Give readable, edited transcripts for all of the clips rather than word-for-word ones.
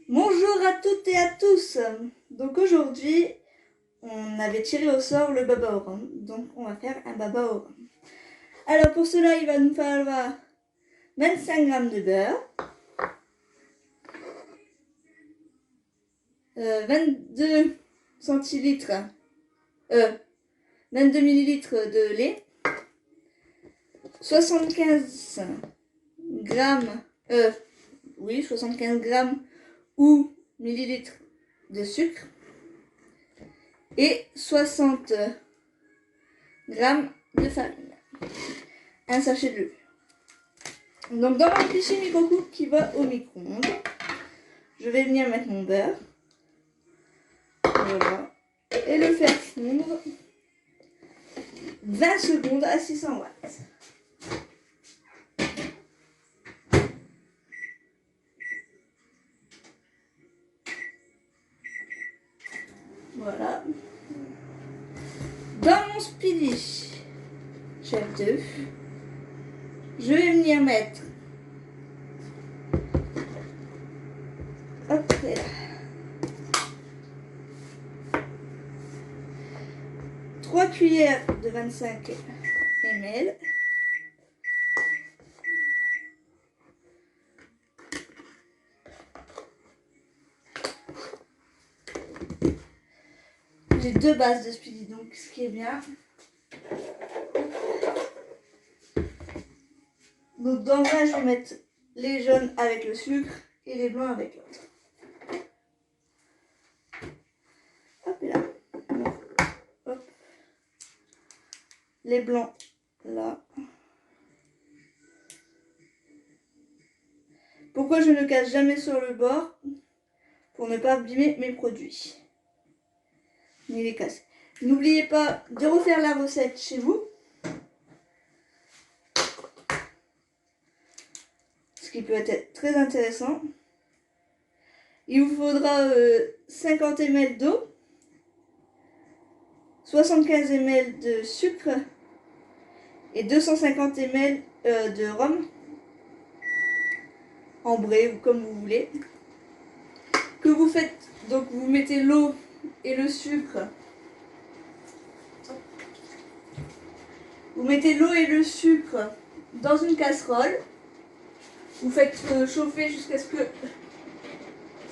Bonjour à toutes et à tous. Donc aujourd'hui, on avait tiré au sort le baba au rhum. Donc on va faire un baba au rhum. Alors pour cela, il va nous falloir 25 g de beurre, 22 centilitres, 22 millilitres de lait, 75 grammes, 75 grammes ou millilitres de sucre et 60 grammes de farine, un sachet de levure. Donc dans mon cliché micro-coupe qui va au micro-ondes, je vais venir mettre mon beurre, voilà, et le faire fondre 20 secondes à 600 watts. Voilà. Dans mon speedy chef d'œuf, je vais venir mettre 3 cuillères de 25 ml. J'ai 2 bases de speedy, donc ce qui est bien. Donc dans un, je vais mettre les jaunes avec le sucre et les blancs avec l'autre. Hop là. Hop. Les blancs là. Pourquoi je ne casse jamais sur le bord? Pour ne pas abîmer mes produits. Ni les casser. N'oubliez pas de refaire la recette chez vous. Ce qui peut être très intéressant. Il vous faudra 50 ml d'eau, 75 ml de sucre et 250 ml de rhum, ambré ou comme vous voulez. Que vous faites, donc vous mettez l'eau et le sucre. Vous mettez l'eau et le sucre dans une casserole. Vous faites chauffer jusqu'à ce que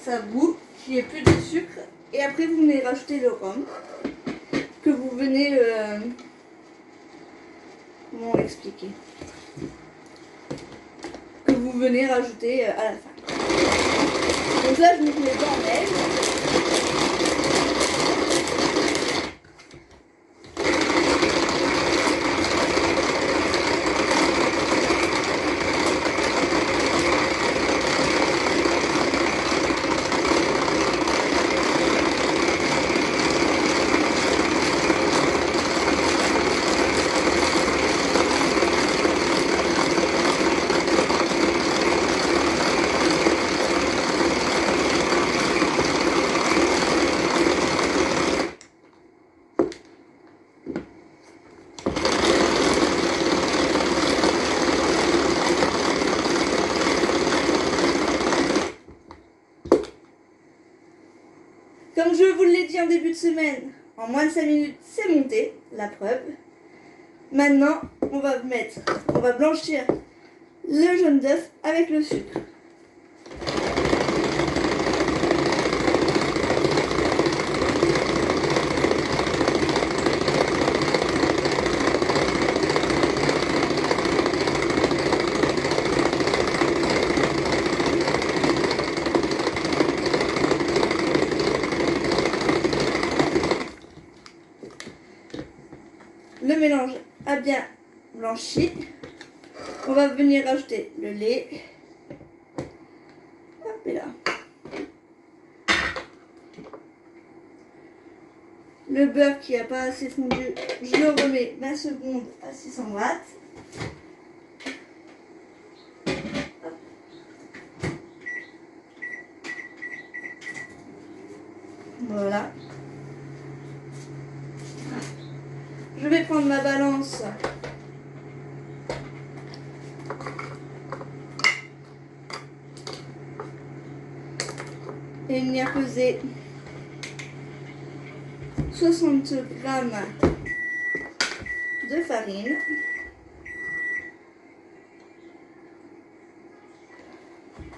ça bout, qu'il n'y ait plus de sucre. Et après vous venez rajouter le rhum. Que vous venez... comment l'expliquer? Que vous venez rajouter à la fin. Donc là je me mets dans l'aile. Comme je vous l'ai dit en début de semaine, en moins de 5 minutes, c'est monté, la preuve. Maintenant, on va blanchir le jaune d'œuf avec le sucre. Le mélange a bien blanchi. On va venir rajouter le lait. Hop et là. Le beurre qui n'a pas assez fondu, je le remets 20 secondes à 600 watts. Voilà. Je vais prendre ma balance. et venir peser 60 grammes de farine.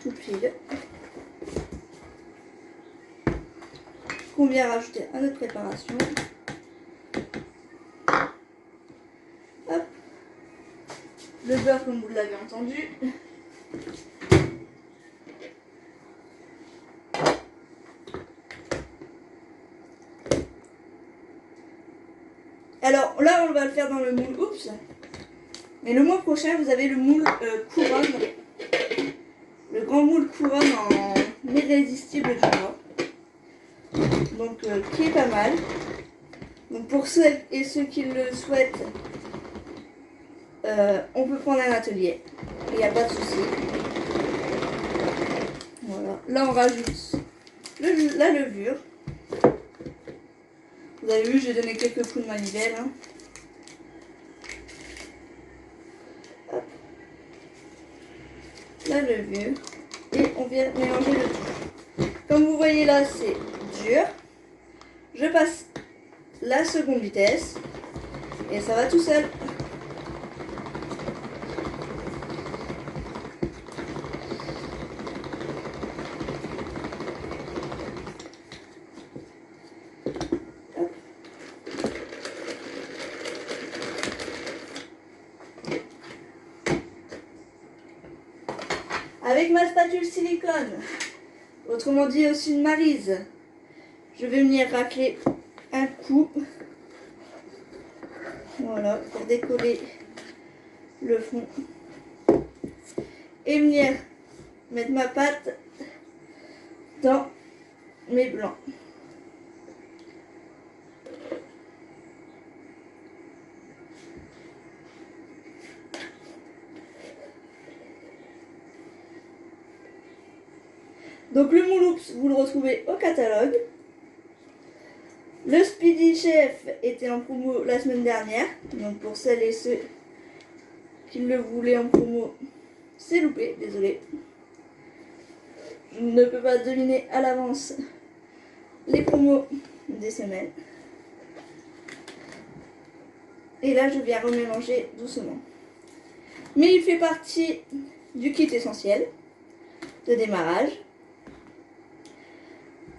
Tout pile. Qu'on vient rajouter à notre préparation. Hop. Le beurre comme vous l'avez entendu. Alors là on va le faire dans le moule, oups. Mais le mois prochain vous avez le moule couronne. Le grand moule couronne en irrésistible du Nord. Donc qui est pas mal. Donc pour ceux et ceux qui le souhaitent, on peut prendre un atelier. Il n'y a pas de souci. Voilà. Là on rajoute la levure. Vous avez vu, j'ai donné quelques coups de manivelle. Hein. Hop. La levure. Et on vient mélanger le tout. Comme vous voyez là, c'est dur. Je passe la seconde vitesse. Et ça va tout seul. Avec ma spatule silicone, autrement dit aussi une maryse, je vais venir racler un coup, voilà, pour décoller le fond, et venir mettre ma pâte dans mes blancs. Donc le mouloups, vous le retrouvez au catalogue. Le Speedy Chef était en promo la semaine dernière. Donc pour celles et ceux qui le voulaient en promo, c'est loupé, désolé. Je ne peux pas deviner à l'avance les promos des semaines. Et là, je viens remélanger doucement. Mais il fait partie du kit essentiel de démarrage.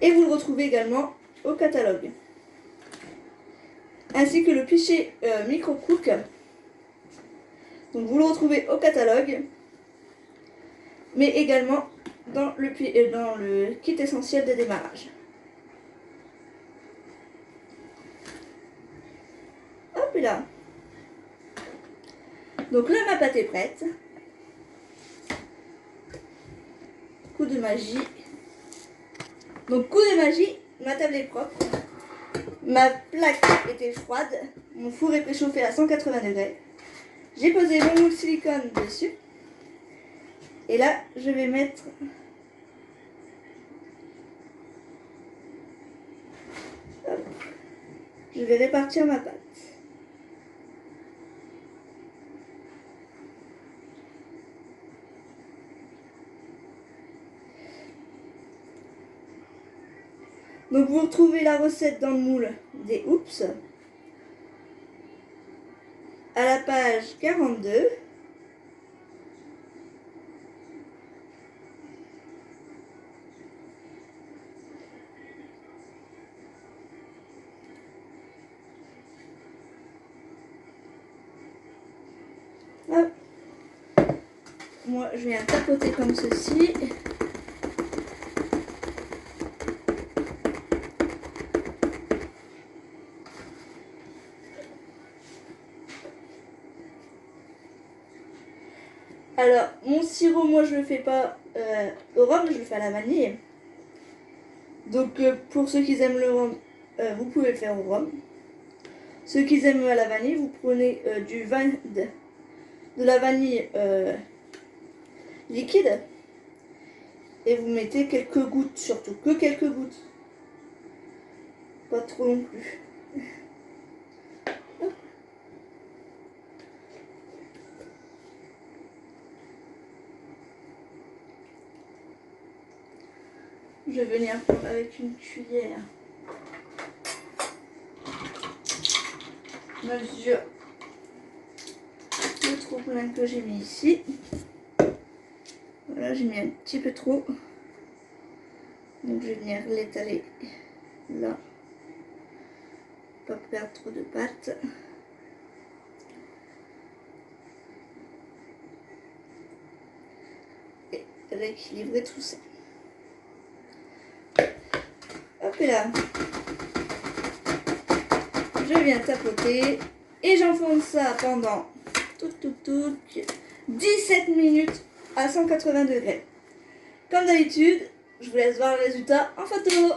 Et vous le retrouvez également au catalogue. Ainsi que le pichet micro-cook. Donc vous le retrouvez au catalogue. Mais également dans le kit essentiel de démarrage. Hop là. Donc là, ma pâte est prête. Coup de magie. Donc coup de magie, ma table est propre. Ma plaque était froide. Mon four est préchauffé à 180 degrés. J'ai posé mon moule silicone dessus. Et là, je vais mettre... Hop. Je vais répartir ma pâte. Donc vous retrouvez la recette dans le moule des Oups à la page 42. Hop. Moi je viens tapoter comme ceci. Alors, mon sirop, moi, je le fais pas au rhum, je le fais à la vanille. Donc, pour ceux qui aiment le rhum, vous pouvez le faire au rhum. Ceux qui aiment à la vanille, vous prenez de la vanille liquide. Et vous mettez quelques gouttes, surtout, que quelques gouttes. Pas trop non plus. Je vais venir prendre avec une cuillère. Mesure le trop plein que j'ai mis ici. Voilà, j'ai mis un petit peu trop. Donc je vais venir l'étaler là. Pas perdre trop de pâte. Et rééquilibrer tout ça. Hop là. Je viens tapoter et j'enfonce ça pendant 17 minutes à 180 degrés. Comme d'habitude, je vous laisse voir le résultat en photo.